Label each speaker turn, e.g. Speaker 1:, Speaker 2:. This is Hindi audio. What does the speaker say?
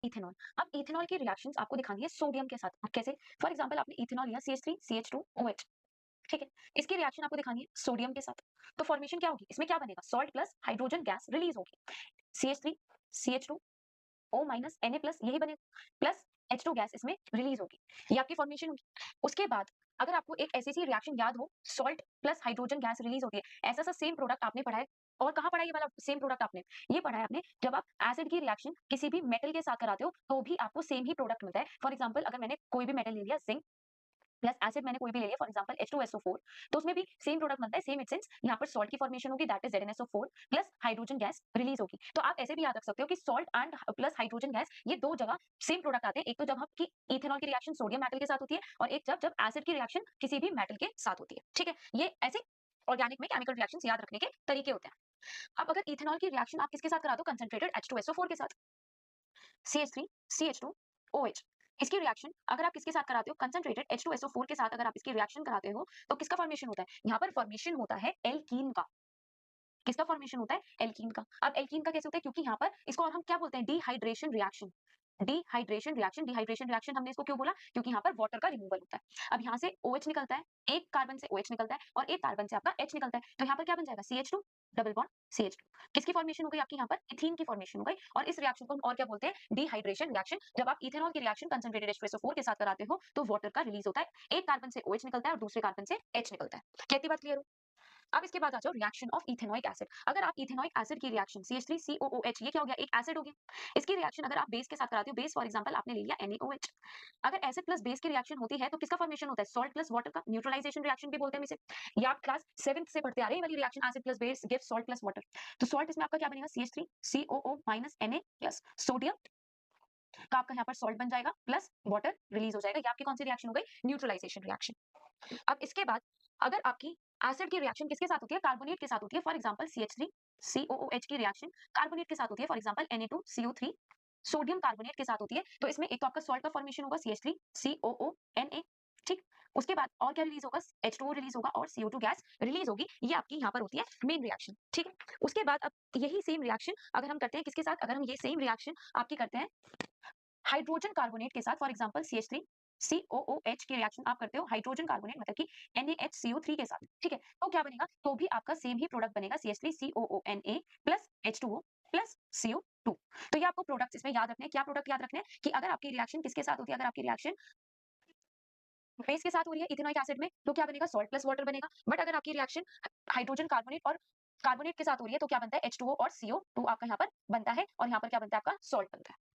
Speaker 1: इथेनॉल। अब इथेनॉल की रिएक्शंस आपको दिखानी है सोडियम के साथ। कैसे? फॉर एग्जांपल आपने इथेनॉल लिया CH3CH2OH, ठीक है? इसकी रिएक्शन आपको दिखानी है सोडियम के साथ। तो फॉर्मेशन क्या होगी? इसमें क्या बनेगा? Salt plus hydrogen gas release होगी। CH3CH2O माइनस Na प्लस यही बनेगा, प्लस H2 गैस इसमें रिलीज होगी। ये आपकी फॉर्मेशन होगी। उसके बाद अगर आपको एक ऐसी सी रिएक्शन याद हो, salt plus hydrogen gas release होती है, ऐसा सा सेम प्रोडक्ट आपने पढ़ा है। और कहाँ पढ़ा है ये वाला सेम प्रोडक्ट आपने? ये पढ़ा है आपने जब आप एसिड की रिएक्शन किसी भी मेटल के साथ कराते हो, तो भी आपको सेम ही प्रोडक्ट मिलता है। फॉर एग्जांपल अगर मैंने कोई भी मेटल ले लिया, जिंक प्लस एसिड मैंने कोई भी ले लिया, फॉर एग्जांपल H2SO4, तो उसमें भी सेम प्रोडक्ट बनता है, सेम इट सेंस यहाँ पर सॉल्ट की फॉर्मेशन होगी, that is ZnSO4 plus hydrogen gas release होगी। तो आप ऐसे भी याद रख सकते हो कि salt and plus hydrogen gas, ये दो जगह सेम प्रोडक्ट आते हैं। एक तो जब आपकी इथेनॉल की रिएक्शन सोडियम मेटल के साथ होती है, और एक जब जब एसिड की रिएक्शन किसी भी मेटल के साथ होती है। ठीक है, ये ऐसे ऑर्गेनिक में केमिकल रिएक्शंस याद रखने के तरीके होते हैं। अब अगर इथेनॉल की रिएक्शन आप किसके साथ कराते हो? कंसंट्रेटेड H2SO4 के साथ, CH3CH2OH। इसकी रिएक्शन अगर आप किसके साथ कराते हो? कंसंट्रेटेड H2SO4 के साथ अगर आप इसकी रिएक्शन कराते हो, तो किसका फॉर्मेशन होता है? यहाँ पर फॉर्मेशन होता है एल्कीन का। किसका फॉर्मेशन होता है? एल्कीन का। अब एल्कीन का कैसे होता है? क्योंकि यहाँ पर इसको और हम क्या बोलते हैं? Dehydration reaction. डिहाइड्रेशन रिएक्शन हमने इसको क्यों बोला? क्योंकि यहाँ पर वाटर का रिमूवल होता है। अब यहाँ से OH निकलता है, एक कार्बन से OH निकलता है और एक कार्बन से आपका H निकलता है, तो यहाँ पर क्या बन जाएगा? CH2 double bond CH2। किसकी फॉर्मेशन हो गई आपकी? यहाँ पर इथीन की फॉर्मेशन हो गई। और इस रिएक्शन को हम और क्या बोलते हैं? Dehydration reaction. जब आप इथेनॉल की रिएक्शन कंसंट्रेटेड H2SO4 के साथ कराते हो, तो वाटर का रिलीज होता है, एक कार्बन से OH निकलता है और दूसरे कार्बन से H निकलता है। कहती बात क्लियर हो? अब इसके बाद आ जाओ रिएक्शन ऑफ इथेनॉइक एसिड। अगर आप इथेनॉइक एसिड की रिएक्शन CH3COOH, ये क्या हो गया? एक एसिड हो गया। इसकी रिएक्शन अगर आप बेस के साथ कराते हो, बेस फॉर एग्जांपल आपने ले लिया NaOH। अगर एसिड प्लस बेस की रिएक्शन होती है, तो किसका फॉर्मेशन होता है? सॉल्ट प्लस वाटर का। न्यूट्रलाइजेशन रिएक्शन भी बोलते हैं हम इसे। ये आप क्लास 7th से पढ़ते आ रहे हैं, ये वाली reaction acid plus base gives salt plus water. तो सॉल्ट इसमें आपका क्या बनेगा? CH3COO minus Na plus sodium का आपका यहाँ पर सॉल्ट बन जाएगा, प्लस वाटर रिलीज हो जाएगा। ये आपकी कौन सी रिएक्शन हो गई? Neutralisation reaction. अब इसके बाद अगर आपकी एसिड की रिएक्शन किसके साथ होती है? कार्बोनेट के साथ होती है। फॉर एग्जांपल CH3COOH की रिएक्शन कार्बोनेट के साथ होती है। For example Na2CO3 sodium carbonate के साथ होती है। तो इसमें एक तो आपका सॉल्ट का फॉर्मेशन होगा CH3COONA, ठीक। उसके बाद और क्या रिलीज होगा? H2O रिलीज होगा और CO2 गैस रिलीज होगी। ये आपकी यहाँ पर होती है मेन रिएक्शन, ठीक है। उसके बाद अब यही सेम रिएक्शन अगर हम करते हैं किसके साथ? अगर हम ये सेम रिएक्शन आपकी करते हैं हाइड्रोजन कार्बोनेट के साथ, फॉर एग्जांपल CH3COOH की रिएक्शन आप करते हो हाइड्रोजन कार्बोनेट मतलब कि NaHCO3 के साथ, ठीक है। तो क्या बनेगा? तो भी आपका सेम ही प्रोडक्ट बनेगा, CH3COONA plus H2O plus CO2। तो ये आपको प्रोडक्ट्स इसमें याद रखने हैं। क्या प्रोडक्ट याद रखने हैं? कि अगर आपकी रिएक्शन किसके साथ होती है? अगर आपकी रिएक्शन बेस के साथ हो रही है इथेनॉइक एसिड में, तो क्या बनेगा? सॉल्ट प्लस वाटर बनेगा। बट अगर आपकी रिएक्शन हाइड्रोजन कार्बोनेट और कार्बोनेट के साथ हो रही है, तो क्या बनता है? H2O और CO2 आपका यहाँ पर बनता है, और यहाँ पर क्या बनता है? आपका सॉल्ट बनता है।